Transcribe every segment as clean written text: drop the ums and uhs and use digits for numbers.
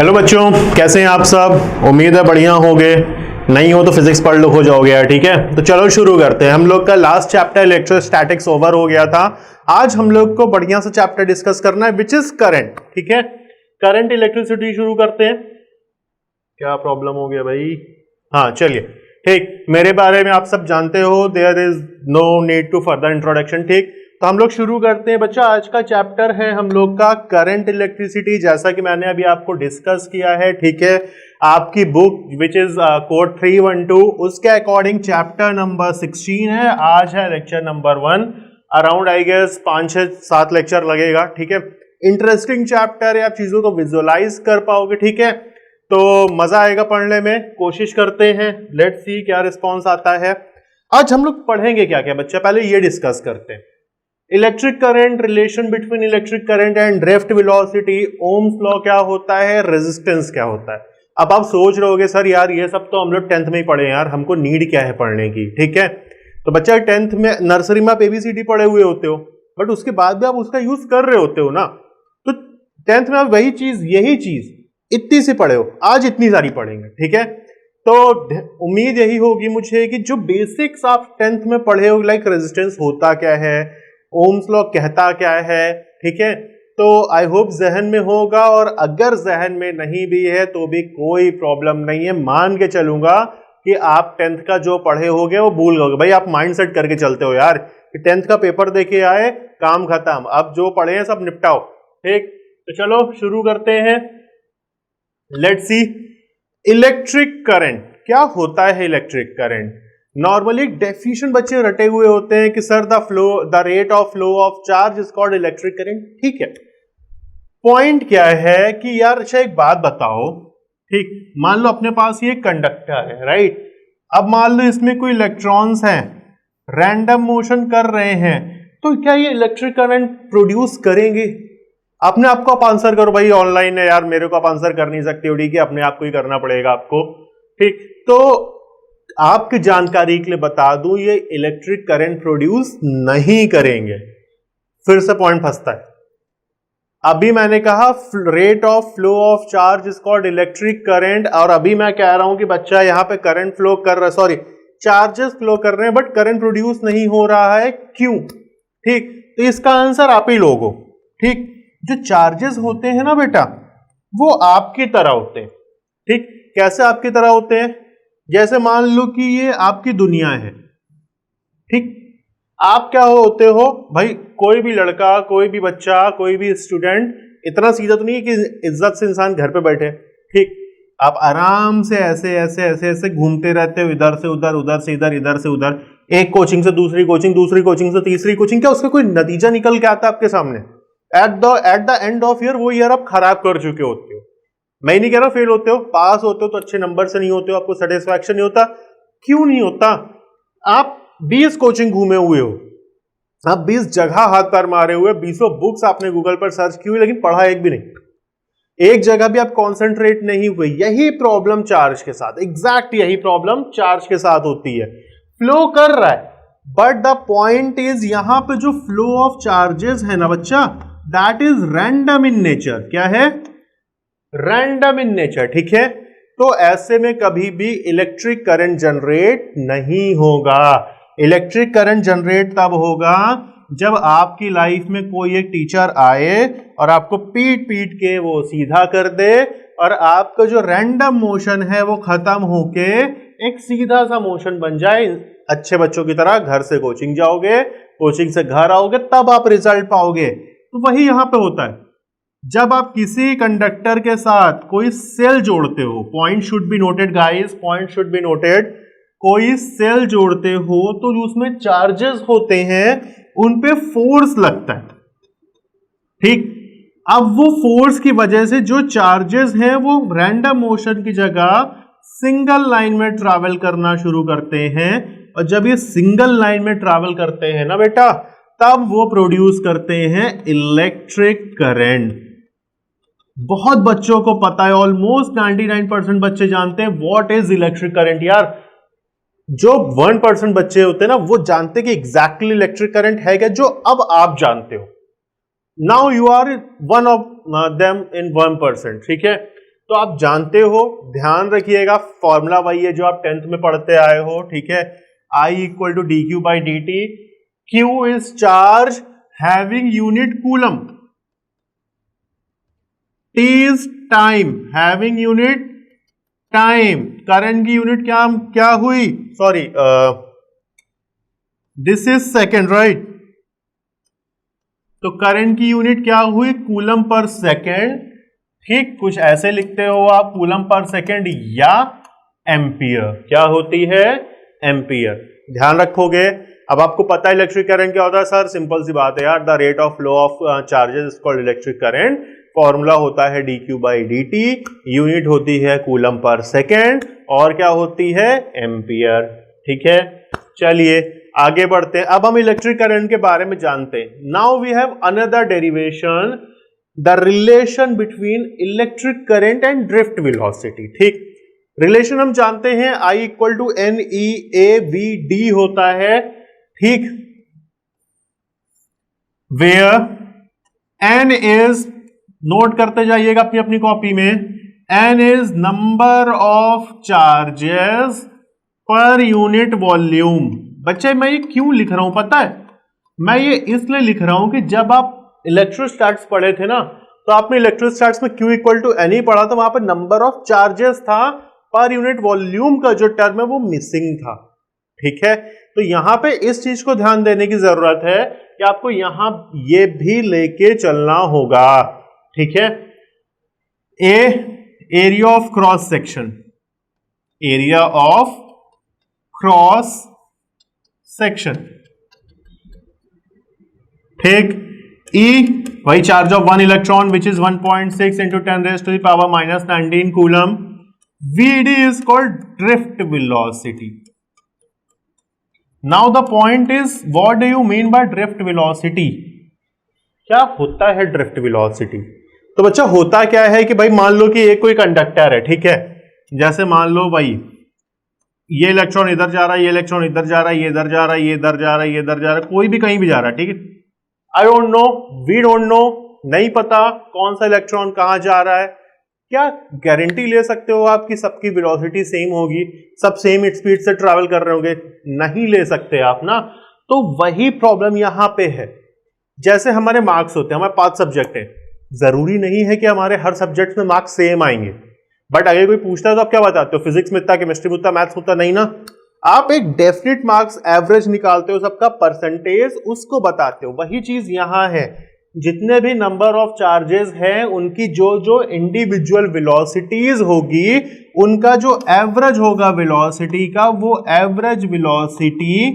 Hello बच्चों, कैसे हैं आप सब। उम्मीद है बढ़िया होंगे, नहीं हो तो फिजिक्स पढ़ लो, हो जाओगे यार। ठीक है, तो चलो शुरू करते हैं। हम लोग का लास्ट चैप्टर इलेक्ट्रोस्टैटिक्स ओवर हो गया था। आज हम लोग को बढ़िया सा चैप्टर डिस्कस करना है विच इज करंट। ठीक है, करंट इलेक्ट्रिसिटी शुरू करते हैं। क्या प्रॉब्लम हो गया भाई? हाँ चलिए ठीक, मेरे बारे में आप सब जानते हो, there is no need to further introduction. ठीक, तो हम लोग शुरू करते हैं बच्चा। आज का चैप्टर है हम लोग का करंट इलेक्ट्रिसिटी, जैसा कि मैंने अभी आपको डिस्कस किया है। ठीक है, आपकी बुक विच इज कोड 312 उसके अकॉर्डिंग चैप्टर नंबर 16 है। आज है lecture number 1। Around I guess 5-6-7 lecture लगेगा। ठीक है, इंटरेस्टिंग चैप्टर है, आप चीजों को विजुअलाइज कर पाओगे। ठीक है, तो मजा आएगा पढ़ने में। कोशिश करते हैं, लेट्स सी क्या रिस्पॉन्स आता है। आज हम लोग पढ़ेंगे क्या क्या बच्चा, पहले ये डिस्कस करते हैं। Electric current, relation between electric current and drift velocity, Ohm's law क्या होता है, रेजिस्टेंस क्या होता है। अब आप सोच रहे होगे सर यार ये सब तो हम लोग 10th में ही पढ़े यार, हमको नीड क्या है पढ़ने की। ठीक है, तो बच्चा 10th में नर्सरी में आप एबीसीडी पढ़े हुए होते हो, बट उसके बाद भी आप उसका यूज कर रहे होते हो ना। तो 10th में आप वही चीज, यही चीज इतनी सी पढ़े हो, आज इतनी सारी पढ़ेंगे। ठीक है, तो उम्मीद यही होगी मुझे कि जो बेसिक्स आप 10th में पढ़े हो, लाइक रेजिस्टेंस होता क्या है, ओम्स लॉ कहता क्या है। ठीक है, तो आई होप जहन में होगा, और अगर जहन में नहीं भी है तो भी कोई प्रॉब्लम नहीं है। मान के चलूंगा कि आप 10th का जो पढ़े होगे वो भूल गए भाई। आप माइंड सेट करके चलते हो यार कि 10th का पेपर देके आए, काम खत्म, अब जो पढ़े हैं सब निपटाओ। ठीक, तो चलो शुरू करते हैं। लेट्स सी इलेक्ट्रिक करंट क्या होता है। इलेक्ट्रिक करंट नॉर्मली डेफिनेशन बच्चे रटे हुए होते हैं कि sir the rate of flow of charge is called electric current. ठीक है, पॉइंट क्या है कि यार अच्छा एक बात बताओ। ठीक, मान लो अपने पास ये कंडक्टर है, राइट। अब मान लो इसमें कोई इलेक्ट्रॉन्स हैं, रैंडम मोशन कर रहे हैं, तो क्या ये इलेक्ट्रिक करंट प्रोड्यूस करेंगे? अपने आप को आप आंसर करो भाई, ऑनलाइन है यार, मेरे को आप आंसर कर नहीं सकते हो। ठीक है, अपने आप को ही करना पड़ेगा आपको। ठीक, तो आपकी जानकारी के लिए बता दूं, ये इलेक्ट्रिक करंट प्रोड्यूस नहीं करेंगे। फिर से पॉइंट फंसता है। अभी मैंने कहा rate of flow of charge is called electric current, और अभी मैं कह रहा हूं कि बच्चा यहां पे करंट फ्लो कर रहा है, सॉरी चार्जेस फ्लो कर रहे हैं, बट करंट प्रोड्यूस नहीं हो रहा है। क्यों? ठीक, तो इसका आंसर आप ही लोगो। ठीक, जो चार्जेस होते हैं ना बेटा, वो आपकी तरह होते हैं। ठीक, कैसे आपकी तरह होते हैं? जैसे मान लो कि ये आपकी दुनिया है। ठीक, आप क्या होते हो भाई, कोई भी लड़का, कोई भी बच्चा, कोई भी स्टूडेंट इतना सीधा तो नहीं है कि इज्जत से इंसान घर पे बैठे। ठीक, आप आराम से ऐसे ऐसे ऐसे ऐसे घूमते रहते हो, इधर से उधर, उधर से इधर, इधर से उधर, एक कोचिंग से दूसरी कोचिंग, दूसरी कोचिंग से तीसरी कोचिंग। क्या उसका कोई नतीजा निकल के आता है आपके सामने? At the end of year वो ईयर आप खराब कर चुके होते हो। मैं नहीं कह रहा फेल होते हो, पास होते हो तो अच्छे नंबर से नहीं होते हो, आपको सेटिस्फैक्शन नहीं होता। क्यों नहीं होता? आप 20 कोचिंग घूमे हुए हो, आप 20 जगह हाथ पैर मारे हुए, 20 बुक्स आपने गूगल पर सर्च की हुई, लेकिन पढ़ा एक भी नहीं, एक जगह भी आप कॉन्सेंट्रेट नहीं हुए। यही प्रॉब्लम चार्ज के साथ, एग्जैक्ट यही प्रॉब्लम चार्ज के साथ होती है। फ्लो कर रहा है, बट द पॉइंट इज यहां पे जो फ्लो ऑफ चार्जेस है ना बच्चा, that is random in nature. क्या है? Random in nature. ठीक है, तो ऐसे में कभी भी इलेक्ट्रिक करंट जनरेट नहीं होगा। इलेक्ट्रिक करंट जनरेट तब होगा जब आपकी लाइफ में कोई एक टीचर आए और आपको पीट पीट के वो सीधा कर दे, और आपका जो रैंडम मोशन है वो खत्म होके एक सीधा सा मोशन बन जाए। अच्छे बच्चों की तरह घर से कोचिंग जाओगे, कोचिंग से घर आओगे, तब आप रिजल्ट पाओगे। तो वही यहां पे होता है। जब आप किसी कंडक्टर के साथ कोई सेल जोड़ते हो, point should be noted guys, point should be noted, कोई सेल जोड़ते हो तो जो उसमें चार्जेस होते हैं उन पे फोर्स लगता है। ठीक, अब वो फोर्स की वजह से जो चार्जेस हैं वो रैंडम मोशन की जगह सिंगल लाइन में ट्रैवल करना शुरू करते हैं, और जब ये सिंगल लाइन में ट्रैवल करते हैं ना बेटा, तब वो प्रोड्यूस करते हैं इलेक्ट्रिक करंट। बहुत बच्चों को पता है, ऑलमोस्ट 99% बच्चे जानते हैं व्हाट इज इलेक्ट्रिक करंट। यार जो 1% बच्चे होते हैं ना, वो जानते हैं कि एग्जैक्टली इलेक्ट्रिक करंट है क्या, जो अब आप जानते हो। Now you are one of them in 1%। ठीक है, तो तो आप जानते हो, ध्यान रखिएगा, फॉर्मूला वही है जो आप 10th में पढ़ते आए हो, ठीक है। I equal to dq by dt, Q is charge having unit coulomb, T is time having unit time, current की यूनिट क्या हुई, sorry this is second, right. तो करंट की यूनिट क्या हुई, कूलम पर सेकेंड, ठीक। कुछ ऐसे लिखते हो आप, कूलम पर सेकेंड या एम्पियर, क्या होती है, एम्पियर, ध्यान रखोगे। अब आपको पता है इलेक्ट्रिक करंट क्या होता है सर, सिंपल सी बात है यार, the rate of flow of charges called electric current, formula होता है dq बाई dt, यूनिट होती है कूलम पर सेकेंड, और क्या होती है, एम्पियर, ठीक है। चलिए आगे बढ़ते हैं, अब हम इलेक्ट्रिक करंट के बारे में जानते हैं। Now we have another derivation, the relation between electric current and drift velocity, ठीक। रिलेशन हम जानते हैं I equal to N E A V D होता है, ठीक। वेयर एन इज, नोट करते जाइएगा अपनी अपनी कॉपी में, N is number of charges per unit volume. बच्चे मैं ये क्यों लिख रहा हूं पता है, मैं ये इसलिए लिख रहा हूं कि जब आप इलेक्ट्रोस्टैट्स पढ़े थे ना, तो आपने इलेक्ट्रोस्टैट्स में Q इक्वल टू एन ही पढ़ा था, वहां पर नंबर ऑफ चार्जेस था, पर यूनिट वॉल्यूम का जो टर्म है वो मिसिंग था, ठीक है। तो यहां पे इस चीज को ध्यान देने की जरूरत है कि आपको यहां ये भी लेके चलना होगा, ठीक है। Area of cross section, area of cross section, ठीक। E वही charge of one electron which is 1.6 into 10 raise to the power minus 19 coulomb. VD is called drift velocity. Now the point is, what do you mean by drift velocity? क्या होता है drift velocity? तो बच्चा होता क्या है कि भाई मान लो कि एक कोई कंडक्टर है, ठीक है। जैसे मान लो भाई ये इलेक्ट्रॉन इधर जा रहा है, ये इलेक्ट्रॉन इधर जा रहा है, ये इधर जा रहा है, ये इधर जा रहा है, ये इधर जा रहा है, कोई भी कहीं भी जा रहा है, ठीक है। I don't know, we don't know, नहीं पता कौन सा इलेक्ट्रॉन कहां जा रहा है। क्या गारंटी ले सकते हो आप कि सबकी वेलोसिटी सेम होगी, सब सेम स्पीड से ट्रैवल कर रहे होंगे? नहीं ले सकते आप ना। तो वही प्रॉब्लम यहां पे है। जैसे हमारे मार्क्स होते हैं, हमारे 5 सब्जेक्ट है, जरूरी नहीं है कि हमारे हर सब्जेक्ट में मार्क्स सेम आएंगे, बट अगर कोई पूछता है तो आप क्या बताते हो, फिजिक्स में इतना, केमिस्ट्री में उतना, मैथ्स में उतना, नहीं ना। आप एक डेफिनेट मार्क्स एवरेज निकालते हो, सबका परसेंटेज उसको बताते हो। वही चीज यहां है, जितने भी नंबर ऑफ चार्जेस हैं उनकी जो जो इंडिविजुअल वेलोसिटीज होगी, उनका जो एवरेज होगा वेलोसिटी का, वो एवरेज वेलोसिटी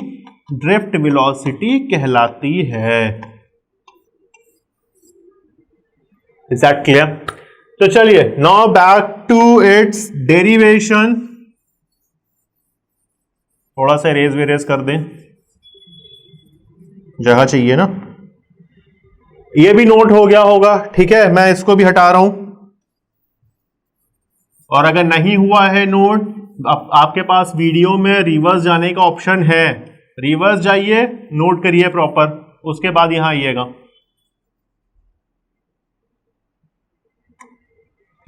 ड्रिफ्ट वेलोसिटी कहलाती है। Is that clear? तो चलिए now back to its derivation. थोड़ा सा रेज वेरेज कर दें, जगह चाहिए ना। ये भी नोट हो गया होगा, ठीक है। मैं इसको भी हटा रहा हूं, और अगर नहीं हुआ है नोट, आपके पास वीडियो में रिवर्स जाने का ऑप्शन है, रिवर्स जाइए, नोट करिए प्रॉपर, उसके बाद यहां आइएगा,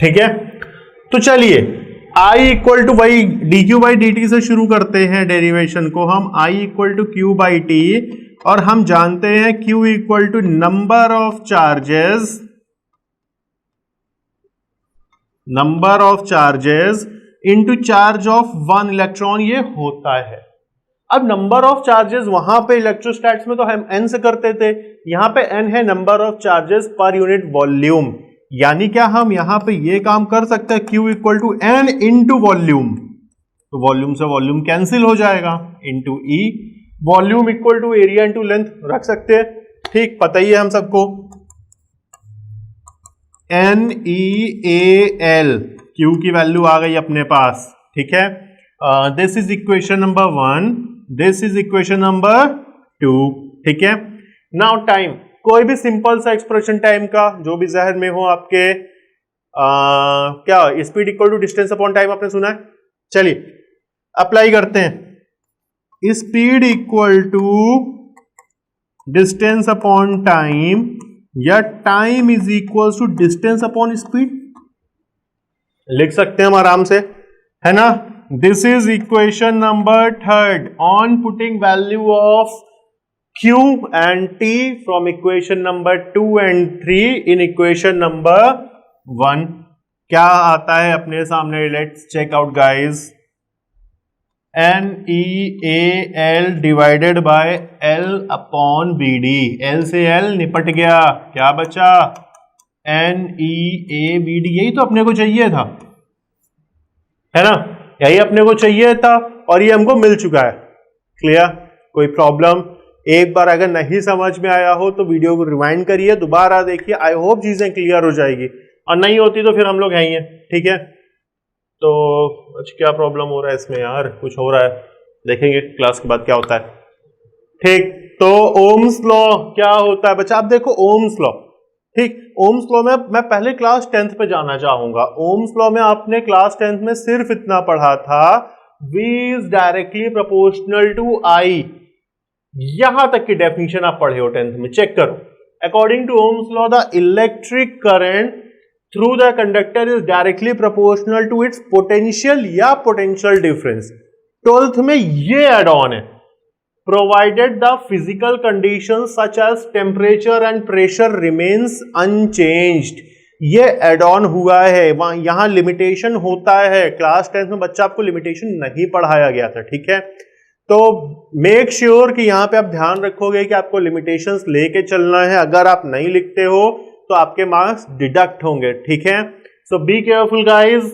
ठीक है। तो चलिए I इक्वल टू वही dq बाई dt से शुरू करते हैं डेरिवेशन को हम। I equal to q by t, और हम जानते हैं Q equal to number of charges, number of charges into charge of one electron, ये होता है। अब नंबर ऑफ चार्जेस वहां पे इलेक्ट्रोस्टैट्स में तो हम n से करते थे, यहां पे n है number of charges per unit volume, यानी क्या हम यहां पे ये काम कर सकते हैं, Q equal to n into volume, तो वॉल्यूम से वॉल्यूम कैंसिल हो जाएगा, into E, volume equal to area into length रख सकते हैं, ठीक, पता ही है हम सबको, NEAL, Q की वैल्यू आ गई अपने पास, ठीक है। This is equation number 1, this is equation number 2, ठीक है। नाउ टाइम, कोई भी सिंपल सा एक्सप्रेशन टाइम का जो भी जहन में हो आपके, क्या speed equal to distance upon time आपने सुना है? चलिए अप्लाई करते हैं। Speed equal to distance upon time, या time is equal to distance upon speed. लिख सकते हैं हम आराम से, है ना। This is equation number 3 on putting value of Q and T from equation number 2 and 3 in equation number 1. क्या आता है अपने सामने? Let's check out guys. NEAL divided by L upon BD। L से L निपट गया, क्या बचा? NEABD। यही तो अपने को चाहिए था, है ना, यही अपने को चाहिए था और ये हमको मिल चुका है। क्लियर? कोई प्रॉब्लम? एक बार अगर नहीं समझ में आया हो तो वीडियो को रिवाइंड करिए, दोबारा देखिए, आई होप चीजें क्लियर हो जाएगी, और नहीं होती तो फिर हम लोग हैं ही हैं, ठीक है। तो अच्छा क्या प्रॉब्लम हो रहा है इसमें यार? कुछ हो रहा है, देखेंगे क्लास के बाद क्या होता है। ठीक, तो ओम्स लॉ क्या होता है बच्चा? आप देखो ओम्स लॉ, ठीक, ओम्स लॉ में मैं पहले क्लास 10th पे जाना चाहूंगा। ओम्स लॉ में आपने क्लास 10th में सिर्फ इतना पढ़ा था, V is directly proportional to I। यहां तक की डेफिनेशन आप पढ़े हो 10th में, चेक करो। According to Ohm's law the electric current through the conductor is directly proportional to its potential या पोटेंशियल डिफरेंस। 12th में ये एड ऑन है, provided the physical condition such as temperature and pressure remains unchanged. ये add on हुआ है, वहां यहां limitation होता है। क्लास 10th में बच्चा आपको लिमिटेशन नहीं पढ़ाया गया था, ठीक है। तो मेक श्योर कि यहां पे आप ध्यान रखोगे कि आपको लिमिटेशंस लेके चलना है। अगर आप नहीं लिखते हो तो आपके मार्क्स डिडक्ट होंगे, ठीक है। So be careful guys.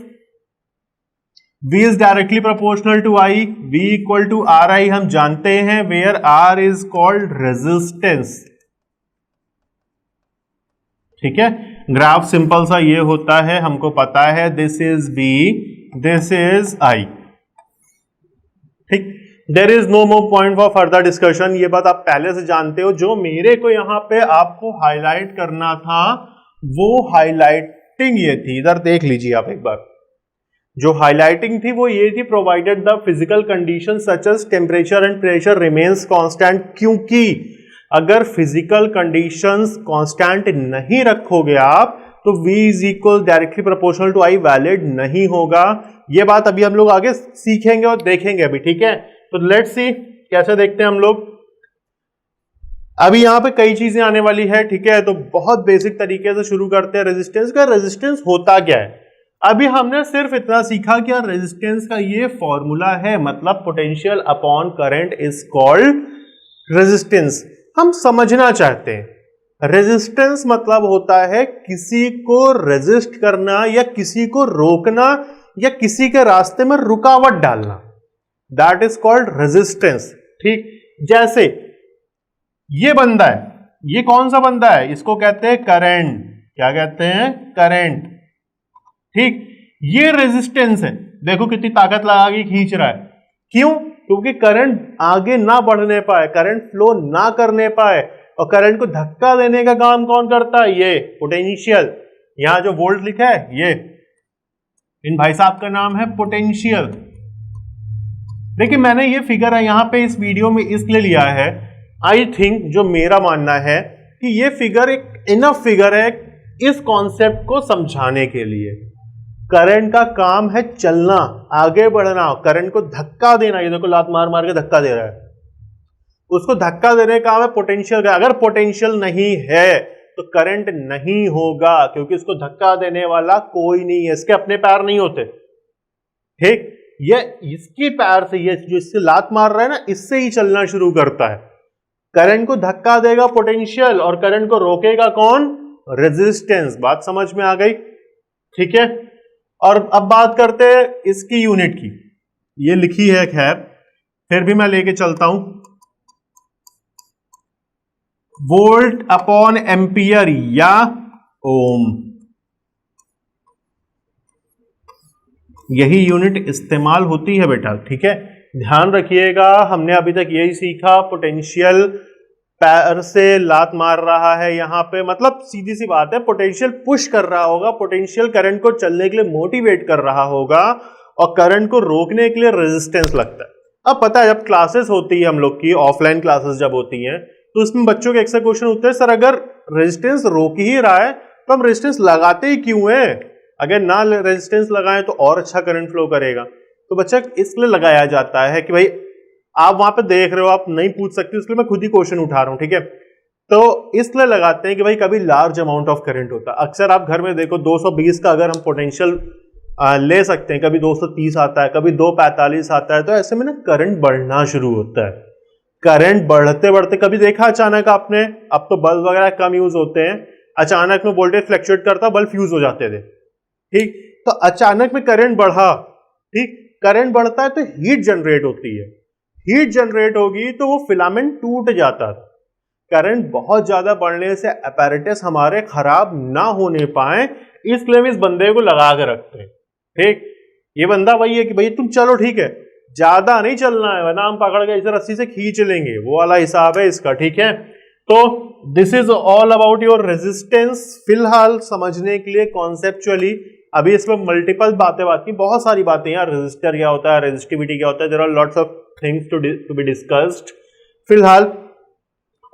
V is directly proportional to I, V equal to RI हम जानते हैं, where R is called resistance, ठीक है। ग्राफ सिंपल सा ये होता है, हमको पता है, this is B, this is I, ठीक। There is no more point for further discussion, ये बात आप पहले से जानते हो। जो मेरे को यहां पे आपको हाईलाइट करना था वो हाईलाइटिंग ये थी, इधर देख लीजिए आप एक बार। जो हाईलाइटिंग थी वो ये थी, provided the physical condition such as temperature and pressure remains constant. क्योंकि अगर फिजिकल कंडीशंस कांस्टेंट नहीं रखोगे आप तो V is equal directly proportional to I valid नहीं होगा। ये बात अभी हम लोग आगे सीखेंगे और देखेंगे अभी, ठीक है। तो लेट्स सी कैसे देखते हैं हम लोग। अभी यहां पे कई चीजें आने वाली है, ठीक है। तो बहुत बेसिक तरीके से शुरू करते हैं रेजिस्टेंस का। रेजिस्टेंस होता क्या है? अभी हमने सिर्फ इतना सीखा कि रेजिस्टेंस का ये फॉर्मूला है, मतलब potential upon current is called resistance. हम समझना चाहते हैं रेजिस्टेंस मतलब होता है किसी को रेजिस्ट करना या किसी को रोकना या किसी के रास्ते में रुकावट डालना, दैट इज कॉल्ड रेजिस्टेंस, ठीक। जैसे ये बंदा है, ये कौन सा बंदा है? इसको कहते हैं करंट। क्या कहते हैं? करंट, ठीक। ये रेजिस्टेंस है, देखो कितनी ताकत लगा के खींच रहा है। क्यों? क्योंकि करंट आगे ना बढ़ने पाए, करंट फ्लो ना करने पाए, और करंट को धक्का देने का काम कौन करता है? ये पोटेंशियल। यहां जो वोल्ट लिखा है ये इन भाई साहब का नाम है पोटेंशियल। देखिए मैंने ये फिगर है यहां पे इस वीडियो में इसलिए लिया है, आई थिंक जो मेरा मानना है कि ये फिगर एक इनफ फिगर है इस कॉन्सेप्ट को समझाने के लिए। करंट का काम है चलना, आगे बढ़ना, करंट को धक्का देना। ये देखो लात मार मार के धक्का दे रहा है, उसको धक्का देने का काम है पोटेंशियल का। अगर पोटेंशियल नहीं है तो करंट नहीं होगा, क्योंकि इसको धक्का देने वाला कोई नहीं है, इसके अपने पैर नहीं होते, ठीक। ये इसके पैर से, ये जो इससे लात मार रहा है ना, इससे ही चलना शुरू करता है। करंट को धक्का देगा पोटेंशियल और करंट को रोकेगा कौन? रेजिस्टेंस। बात समझ में आ गई, ठीक है। और अब बात करते हैं इसकी यूनिट की, ये लिखी है खैर, फिर भी मैं लेके चलता हूं। वोल्ट अपॉन एम्पियर या ओम, यही यूनिट इस्तेमाल होती है बेटा, ठीक है। ध्यान रखिएगा, हमने अभी तक यही सीखा, पोटेंशियल पैर से लात मार रहा है यहां पे, मतलब सीधी सी बात है, पोटेंशियल पुश कर रहा होगा, पोटेंशियल करंट को चलने के लिए मोटिवेट कर रहा होगा, और करंट को रोकने के लिए रेजिस्टेंस लगता है। अब पता है जब क्लासेस होती है हम लोग की, ऑफलाइन क्लासेस जब होती हैं, तो उसमें बच्चों के एक्स्ट्रा क्वेश्चन होते हैं, सर अगर रेजिस्टेंस रोक ही रहा है तो हम रेजिस्टेंस लगाते ही क्यों है? अगर ना रेजिस्टेंस लगाएं तो और अच्छा करंट फ्लो करेगा। तो बच्चा इसलिए लगाया जाता है कि भाई आप वहां पे देख रहे हो, आप नहीं पूछ सकते, इसलिए मैं खुद ही क्वेश्चन उठा रहा हूं, ठीक है। तो इसलिए लगाते हैं कि भाई कभी लार्ज अमाउंट ऑफ करंट होता है। अक्सर आप घर में देखो 220 का अगर हम पोटेंशियल ले सकते हैं, कभी 230 आता है, कभी 245 आता है, तो ऐसे में ना करंट बढ़ना शुरू होता है। करंट बढ़ते बढ़ते कभी देखा अचानक आपने, अब तो बल्ब वगैरह कम यूज होते हैं, अचानक में वोल्टेज फ्लक्चुएट करता, बल्ब फ्यूज हो जाते थे, ठीक। तो अचानक में करंट बढ़ा, ठीक, करंट बढ़ता है तो हीट जनरेट होती है, हीट जनरेट होगी तो वो फिलामेंट टूट जाता है। करंट बहुत ज्यादा बढ़ने से अपैरेटस हमारे खराब ना होने पाए, इसलिए हम इस बंदे को लगा के रखते हैं, ठीक। ये बंदा वही है कि भाई तुम चलो ठीक है, ज्यादा नहीं चलना है वरना हम पकड़ के इसे रस्सी से खींच लेंगे, वो वाला हिसाब है इसका, ठीक है। तो this is all about your resistance. फिलहाल समझने के लिए कॉन्सेप्चुअली, अभी इसमें मल्टीपल बात की, बहुत सारी बातें यार, रेजिस्टर क्या होता है, रेजिस्टिविटी क्या होता है, there are lots of things to be discussed. फिलहाल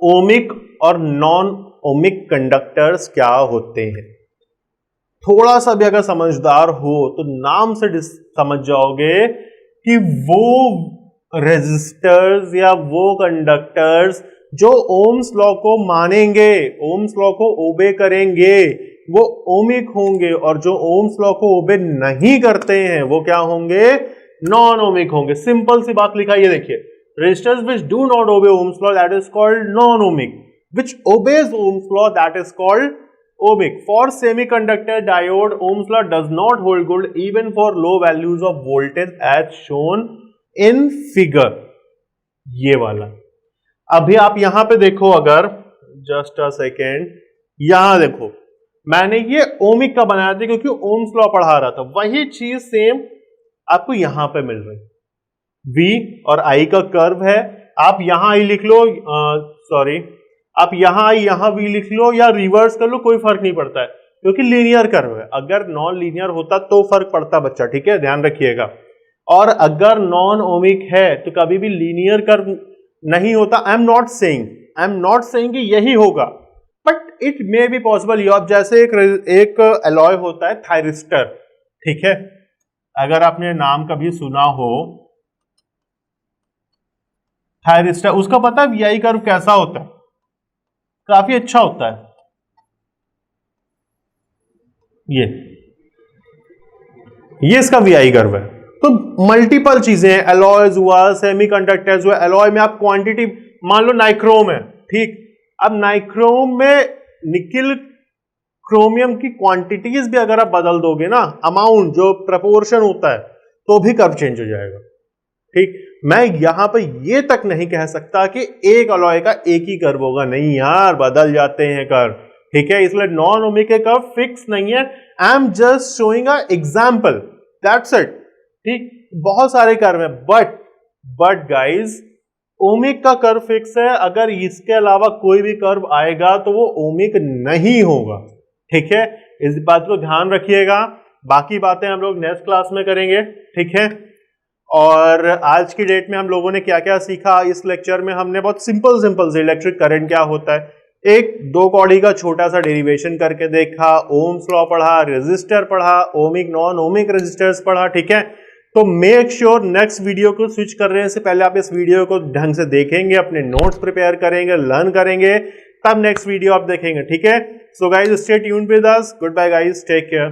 ओमिक और नॉन ओमिक कंडक्टर्स क्या होते हैं, थोड़ा सा भी अगर समझदार हो तो नाम से समझ जाओगे कि वो रेजिस्टर्स या वो कंडक्टर्स जो ओम्स लॉ को मानेंगे, ओम्स लॉ को ओबे करेंगे, वो ओमिक होंगे, और जो ओम्स लॉ को ओबे नहीं करते हैं वो क्या होंगे, नॉन ओमिक होंगे। सिंपल सी बात लिखा, ये देखिए, resistors which do not obey Ohm's law, that is called non-ohmic, which obeys Ohm's law, that is called ohmic. For semiconductor diode, Ohm's law does not hold good even for low values of voltage as shown in figure. ये वाला अभी आप यहां पे देखो, अगर just a second, यहां देखो मैंने ये ओमिक का बनाया था क्योंकि ओम्स लॉ पढ़ा रहा था, वही चीज सेम आपको यहां पे मिल रही। V और I का कर्व है, आप यहां I लिख लो, सॉरी आप यहां I यहां V लिख लो या रिवर्स कर लो, कोई फर्क नहीं पड़ता है क्योंकि लीनियर कर्व है। अगर नॉन लीनियर होता तो फर्क पड़ता बच्चा, ठीक है, ध्यान रखिएगा। और अगर नॉन ओमिक है तो कभी भी लीनियर कर्व नहीं होता। आई एम नॉट सेइंग कि यही होगा, but it may be possible. अब जैसे एक एलॉय होता है थायरिस्टर, ठीक है, अगर आपने नाम कभी सुना हो थायरिस्टर, उसका पता है VI कर्व कैसा होता है, काफी अच्छा होता है। ये इसका VI कर्व है। तो मल्टीपल चीजें हैं, एलॉयज हुआ, सेमीकंडक्टर्स हुआ। एलॉय में आप क्वांटिटी मान लो नाइक्रोम है, ठीक, अब नाइक्रोम में निकिल क्रोमियम की क्वांटिटीज भी अगर आप बदल दोगे ना, अमाउंट जो प्रपोर्शन होता है, तो भी कर्व चेंज हो जाएगा, ठीक। मैं यहां पर ये तक नहीं कह सकता कि एक अलॉय का एक ही कर्व होगा, नहीं यार, बदल जाते हैं कर्व, ठीक है। इसलिए नॉन ओमिक के कर्व फिक्स नहीं है। I am just showing a example, that's it, ठीक। बहुत सारे कर्व हैं, बट गाइज ओमिक का कर्व फिक्स है। अगर इसके अलावा कोई भी कर्व आएगा तो वो ओमिक नहीं होगा, ठीक है। इस बात को ध्यान रखिएगा। बाकी बातें हम लोग नेक्स्ट क्लास में करेंगे, ठीक है। और आज की डेट में हम लोगों ने क्या क्या सीखा, इस लेक्चर में हमने बहुत सिंपल से इलेक्ट्रिक करंट क्या होता है, एक दो कौड़ी का छोटा सा डेरिवेशन करके देखा, ओम्स लॉ पढ़ा, रेजिस्टर पढ़ा, ओमिक नॉन ओमिक रेजिस्टर्स पढ़ा, ठीक है। तो मेक श्योर नेक्स्ट वीडियो को स्विच करने से पहले आप इस वीडियो को ढंग से देखेंगे, अपने नोट्स प्रिपेयर करेंगे, लर्न करेंगे, तब नेक्स्ट वीडियो आप देखेंगे, ठीक है। So guys stay tuned with us, goodbye guys, take care.